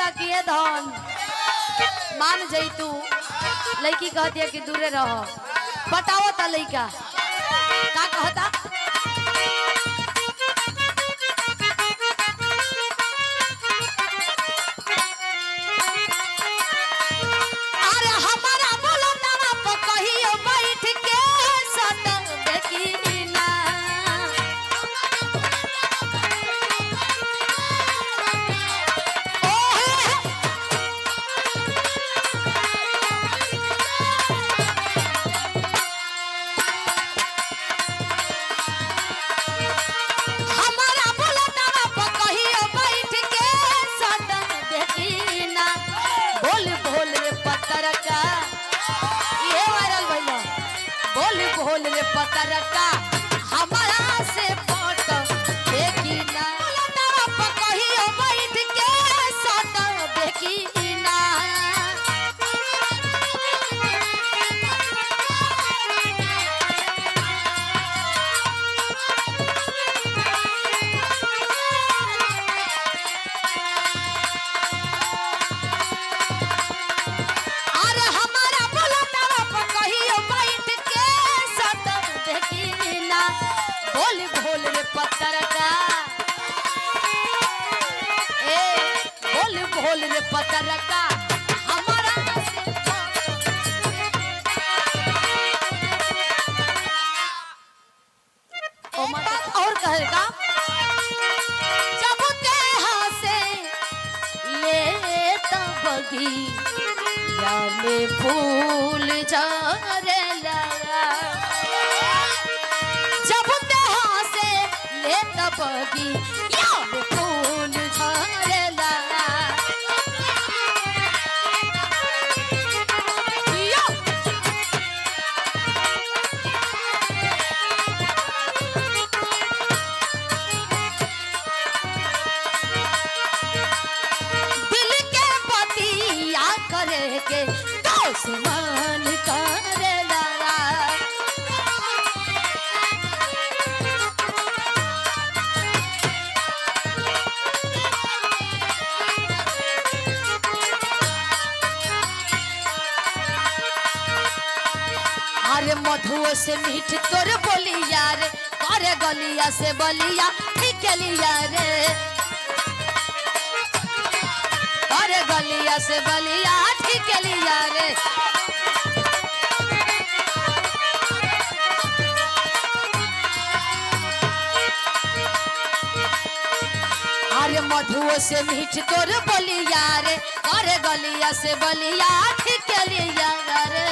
कहता कि ये धन मान जैतू लड़की कहती है कि दूरे रहो। बताओ ता लड़का का कहता अरे हमारा बोलो ना कहियो बैठ के सतन देखी ना बोल रे पतरका हमारा से पट देखी ना कहियो बैठ के सट देखी ना अरे हमारा बोला कहियो बैठ के बोल बोल रे पतरका ए बोल बोल रे पतरका हमारा और कहेगा जब के हासे ले तबगी या में फूल झरे लगा बगी याद फूल झरेला दिल के बतिया करे के दुश्मन करेला अरे मधुओ से मीठ तोर बोलिया रे करे गलिया से बलिया ठीक लिया रे करे गलिया से बलिया ठीक लिया रे अरे मधुओ से मीठ तोर बोलिया रे करे गलिया से बलिया ठीक लिया रे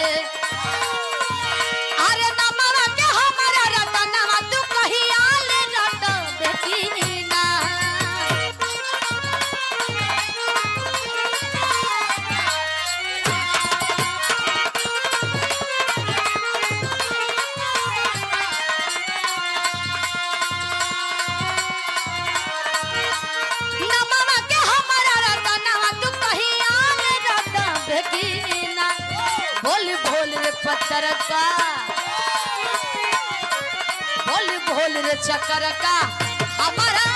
पतरका बोल बोल रे चकरका हमारा